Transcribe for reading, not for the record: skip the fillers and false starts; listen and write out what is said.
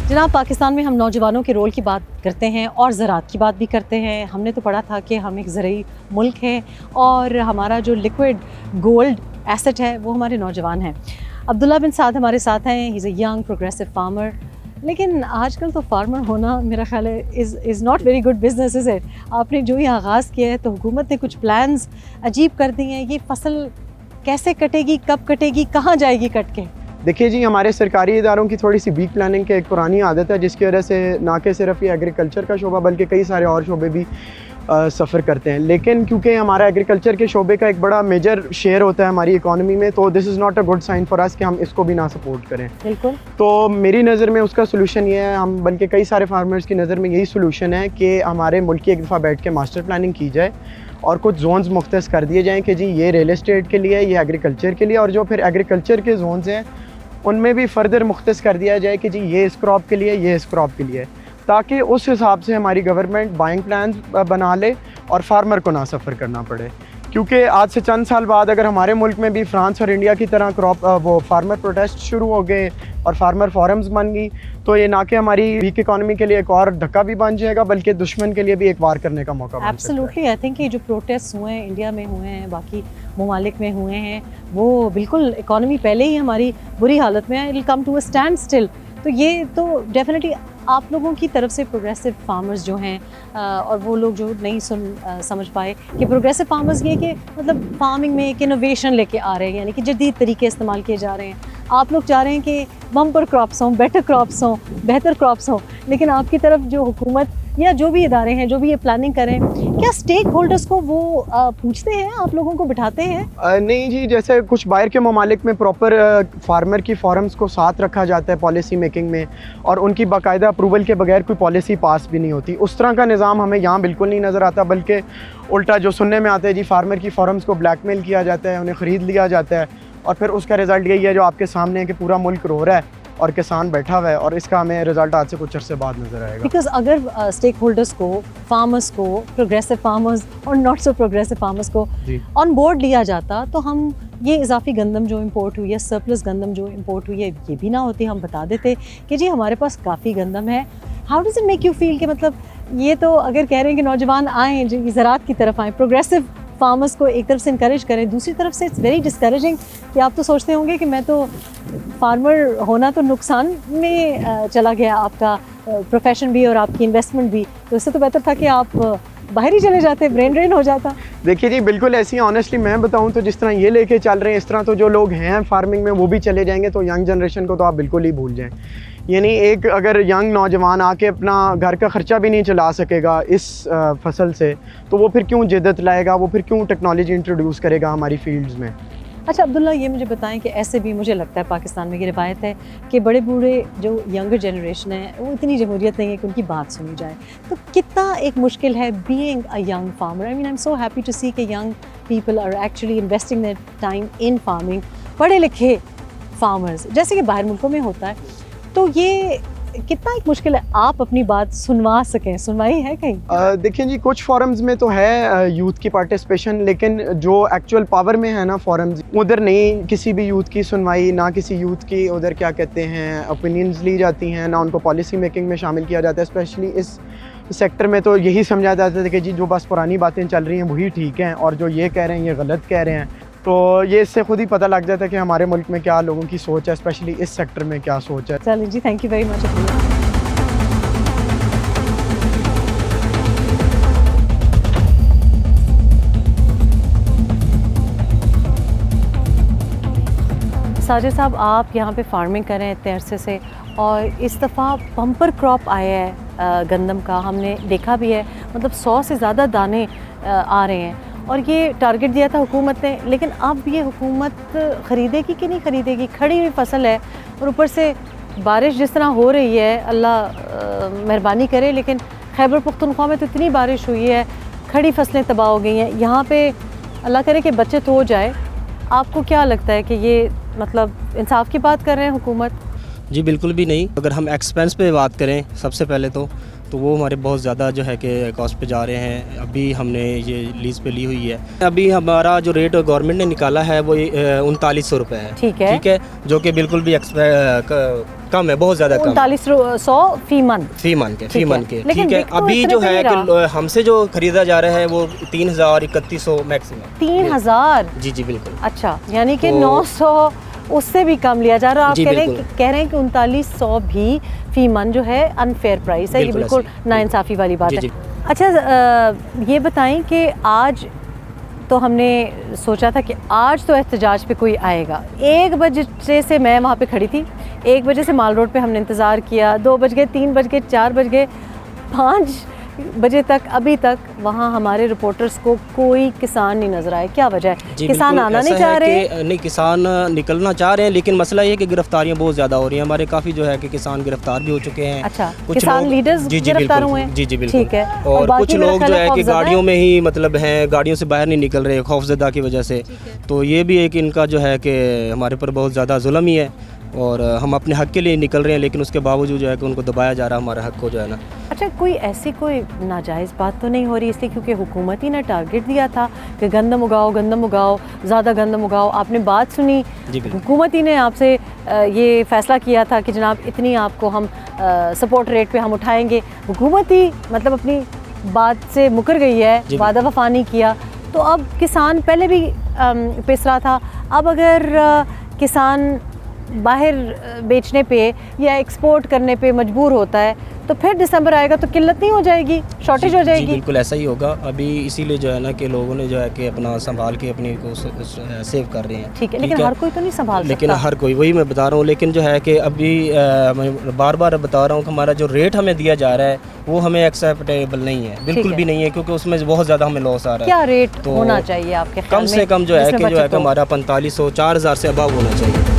जनाब, पाकिस्तान में हम नौजवानों के रोल की बात करते हैं और ज़राअत की बात भी करते हैं। हमने तो पढ़ा था कि हम एक ज़रूरी मुल्क है और हमारा जो लिक्विड गोल्ड एसेट है वो हमारे नौजवान हैं। अब्दुल्ला बिन साद हमारे साथ हैं। He is a young progressive farmer. लेकिन आजकल तो फार्मर होना मेरा ख्याल है is not very good business, is it? आपने जो ही आगाज़ किया है तो हुकूमत ने कुछ प्लान्स अजीब कर दिए हैं। ये फसल कैसे कटेगी, कब कटेगी, कहाँ जाएगी कट के? देखिए जी, हमारे सरकारी इदारों की थोड़ी सी वीक प्लानिंग की एक पुरानी आदत है, जिसकी वजह से ना कि सिर्फ ये एग्रीकल्चर का शोबा बल्कि कई सारे और शोबे भी सफ़र करते हैं। लेकिन क्योंकि हमारा एग्रीकल्चर के शोबे का एक बड़ा मेजर शेयर होता है हमारी इकॉनमी में, तो this is not a good sign for us कि हम इसको भी ना सपोर्ट करें। बिल्कुल। तो मेरी नज़र में उसका सोल्यूशन ये है, हम बल्कि कई सारे फार्मर्स की नज़र में यही सोल्यूशन है कि हमारे मुल्क की एक दफ़ा बैठ के मास्टर प्लानिंग की जाए और कुछ जोन्स मुख्तस कर दिए जाएँ कि जी ये रियल एस्टेट के लिए, ये एग्रीकल्चर के लिए, और जो फिर एग्रीकल्चर के जोन्स हैं उनमें भी फर्दर मुख्तस कर दिया जाए कि जी ये इस क्रॉप के लिए, ये इस क्रॉप के लिए, ताकि उस हिसाब से हमारी गवर्नमेंट बाइंग प्लान बना ले और फार्मर को ना सफ़र करना पड़े। क्योंकि आज से चंद साल बाद अगर हमारे मुल्क में भी फ्रांस और इंडिया की तरह वो फार्मर प्रोटेस्ट शुरू हो गए और फार्मर फोरम्स बन गई, तो ये ना कि हमारी वीक इकॉनमी के लिए एक और धक्का भी बन जाएगा, बल्कि दुश्मन के लिए भी एक वार करने का मौका बन सकता है। एब्सोल्युटली। आई थिंक ये जो प्रोटेस्ट हुए हैं, इंडिया में हुए हैं, बाकी ममालिक में हुए हैं, वो बिल्कुल इकॉनमी पहले ही हमारी बुरी हालत में है। It will come to a standstill. तो ये तो डेफिनेटली आप लोगों की तरफ से प्रोग्रेसिव फार्मर्स जो हैं और वो लोग जो नहीं समझ पाए कि प्रोग्रेसिव फार्मर्स ये कि मतलब फार्मिंग में एक इनोवेशन लेके आ रहे हैं, यानी कि जदीद तरीके इस्तेमाल किए जा रहे हैं। आप लोग चाह रहे हैं कि बम्पर क्रॉप्स हों, बेटर क्रॉप्स हों, बेहतर क्रॉप्स हों, लेकिन आपकी तरफ जो हुकूमत या जो भी इदारे हैं जो भी ये प्लानिंग करें, क्या स्टेक होल्डर्स को वो पूछते हैं, आप लोगों को बिठाते हैं? नहीं जी, जैसे कुछ बाहर के ममालिक में प्रॉपर फार्मर की फॉरम्स को साथ रखा जाता है पॉलिसी मेकिंग में, और उनकी बाकायदा अप्रूवल के बगैर कोई पॉलिसी पास भी नहीं होती। उस तरह का निज़ाम हमें यहाँ बिल्कुल नहीं नज़र आता, बल्कि उल्टा जो सुनने में आता है जी, फार्मर की फॉरम्स को ब्लैकमेल किया जाता है, उन्हें ख़रीद लिया जाता है, और फिर उसका रिज़ल्ट यही है जो आपके सामने है कि पूरा मुल्क रो रहा है और किसान बैठा हुआ है, और इसका हमें रिजल्ट आज से कुछ अरसे बाद नजर आएगा। बिकॉज अगर स्टेक होल्डर्स को, फार्मर्स को, प्रोग्रेसिव फार्मर्स और नॉट सो प्रोग्रेसिव फार्मर्स को ऑन बोर्ड लिया जाता, तो हम ये इजाफी गंदम जो इंपोर्ट हुई है, सरप्लस गंदम जो इंपोर्ट हुई है, ये भी ना होती। हम बता देते कि जी हमारे पास काफ़ी गंदम है। How does it make you feel कि मतलब ये तो अगर कह रहे हैं कि नौजवान आएँ, जो ज़राअत की तरफ आएँ, प्रोग्रेसिव फार्मर्स को एक तरफ से इनकरेज करें, दूसरी तरफ से इट्स वेरी डिस्करेजिंग कि आप तो सोचते होंगे कि मैं तो फार्मर होना तो नुकसान में चला गया, आपका प्रोफेशन भी और आपकी इन्वेस्टमेंट भी, तो इससे तो बेहतर था कि आप बाहर ही चले जाते, ब्रेन ड्रेन हो जाता। देखिए जी, बिल्कुल ऐसी ऑनेस्टली मैं बताऊं तो जिस तरह ये लेके चल रहे हैं, इस तरह तो जो लोग हैं फार्मिंग में वो भी चले जाएंगे, तो यंग जनरेशन को तो आप बिल्कुल ही भूल जाएं। यानी एक अगर यंग नौजवान आके अपना घर का ख़र्चा भी नहीं चला सकेगा इस फसल से, तो वो फिर क्यों जिद्दत लाएगा, वो फिर क्यों टेक्नोलॉजी इंट्रोड्यूस करेगा हमारी फील्ड्स में। अच्छा अब्दुल्ला, ये मुझे बताएं कि ऐसे भी मुझे लगता है पाकिस्तान में ये रिवायत है कि बड़े बूढ़े जो यंगर जनरेशन है वो इतनी जमहूरियत नहीं है कि उनकी बात सुनी जाए, तो कितना एक मुश्किल है being a young farmer. I mean I am so happy to see कि young people are actually investing their time in farming, पढ़े लिखे फार्मर्स, जैसे कि बाहर मुल्कों में होता है। तो ये कितना एक मुश्किल है आप अपनी बात सुनवा सकें, सुनवाई है कहीं? देखिए जी, कुछ फोरम्स में तो है यूथ की पार्टिसिपेशन, लेकिन जो एक्चुअल पावर में है ना फोरम्स, उधर नहीं किसी भी यूथ की सुनवाई, ना किसी यूथ की उधर क्या कहते हैं ओपिनियंस ली जाती हैं, ना उनको पॉलिसी मेकिंग में शामिल किया जाता है। स्पेशली इस सेक्टर में तो यही समझा जाता है कि जी जो बस पुरानी बातें चल रही हैं वही ठीक हैं, और जो ये कह रहे हैं ये गलत कह रहे हैं। तो ये इससे खुद ही पता लग जाता है कि हमारे मुल्क में क्या लोगों की सोच है, स्पेशली इस सेक्टर में क्या सोच है। चलिए जी, thank you very much. Sajid साहब, आप यहाँ पे फार्मिंग कर रहे हैं इतने अरसे से, और इस दफ़ा बम्पर क्रॉप आया है गंदम का, हमने देखा भी है, मतलब 100 से ज़्यादा दाने आ रहे हैं, और ये टारगेट दिया था हुकूमत ने। लेकिन अब ये हुकूमत ख़रीदेगी कि नहीं ख़रीदेगी? खड़ी हुई फसल है और ऊपर से बारिश जिस तरह हो रही है, अल्लाह मेहरबानी करे, लेकिन खैबर पख्तूनख्वा में तो इतनी बारिश हुई है, खड़ी फसलें तबाह हो गई हैं। यहाँ पे अल्लाह करे कि बचत हो जाए। आपको क्या लगता है कि ये मतलब इंसाफ की बात कर रहे हैं हुकूमत? जी बिल्कुल भी नहीं। अगर हम एक्सपेंस पे बात करें सबसे पहले तो तो वो हमारे बहुत ज़्यादा जो है कि कॉस्ट पे जा रहे हैं। अभी हमने ये लीज़ पे ली हुई है। अभी हमारा जो रेट गवर्नमेंट ने निकाला है वो 3900 रुपये है। ठीक है, ठीक है, जो कि बिल्कुल भी कम है, बहुत ज़्यादा कम। 3900 फी मंथ फी मन के लेकिन ठीक है। बिक तो अभी इतने जो पे है नहीं कि हमसे जो खरीदा जा रहा है वो 3000 3100 मैक्सिमम। 3000? जी जी बिल्कुल। अच्छा, यानी कि तो- 900 उससे भी कम लिया जा रहा है। आप जी, कह रहे हैं बिल्कुल। कि 3900 भी फी मन जो है अनफेयर प्राइस है। ये बिल्कुल बिल्कुल ऐसे ही। नाइंसाफ़ी वाली बात जी, है। जी। अच्छा, ये बताएं कि आज तो हमने सोचा था कि आज तो एहतजाज पे कोई आएगा। 1 बजे से मैं वहाँ पे खड़ी थी, 1 बजे से माल रोड पे हमने इंतज़ार किया, 2 बज गए, 3 बज गए, 4 बज गए, 5 बजे तक, अभी तक वहाँ हमारे रिपोर्टर्स को कोई किसान नहीं नज़र आए। क्या वजह है? जी, किसान बिल्कुल आना ऐसा नहीं चाह है रहे? कि नहीं, किसान निकलना चाह रहे हैं, लेकिन मसला ये है कि गिरफ्तारियां बहुत ज़्यादा हो रही हैं। हमारे काफ़ी जो है कि किसान गिरफ्तार भी हो चुके हैं। अच्छा, किसान लीडर्स जी जी गिरफ्तार बिल्कुल, हुए हैं? जी जी बिल्कुल। ठीक है। और बाकी कुछ मेरा लोग ख्याल जो है है कि खौफजदा गाड़ियों है? में ही मतलब हैं, गाड़ियों से बाहर नहीं निकल रहे खौफजदा की वजह से। तो ये भी एक इनका जो है कि हमारे ऊपर बहुत ज़्यादा जुल्म ही है, और हम अपने हक़ के लिए निकल रहे हैं, लेकिन उसके बावजूद जो है कि उनको दबाया जा रहा है, हमारा हक़ को जो है ना। अच्छा, कोई ऐसी कोई नाजायज़ बात तो नहीं हो रही? इसलिए क्योंकि हुकूमत ही ने टारगेट दिया था कि गंदम उगाओ, गंदम उगाओ, ज़्यादा गंदम उगाओ। आपने बात सुनी, जी बिल्कुल। हुकूमत ही ने आपसे ये फ़ैसला किया था कि जनाब इतनी आपको हम सपोर्ट रेट पे हम उठाएंगे। हुकूमत ही मतलब अपनी बात से मुकर गई है, जी वादा वफा नहीं किया। तो अब किसान पहले भी पिस रहा था, अब अगर किसान बाहर बेचने पे या एक्सपोर्ट करने पे मजबूर होता है तो फिर दिसंबर आएगा तो किल्लत नहीं हो जाएगी, शॉर्टेज हो जी जाएगी? बिल्कुल ऐसा ही होगा। अभी इसीलिए जो है ना कि लोगों ने जो है कि अपना संभाल के अपने को सेव कर रहे हैं। ठीक है, लेकिन हर कोई तो नहीं संभाल लेकिन सकता। हर कोई, वही मैं बता रहा हूँ। लेकिन जो है कि अभी मैं बार बार बता रहा हूँ कि हमारा जो रेट हमें दिया जा रहा है वो हमें एक्सेप्टेबल नहीं है, बिल्कुल है। भी नहीं है, क्योंकि उसमें बहुत ज़्यादा हमें लॉस आ रहा है। क्या रेट तो होना चाहिए आपके ख्याल कम में से कम जो है जिसमें कि बचत हो? हमारा 4500 4000 से अबव होना चाहिए।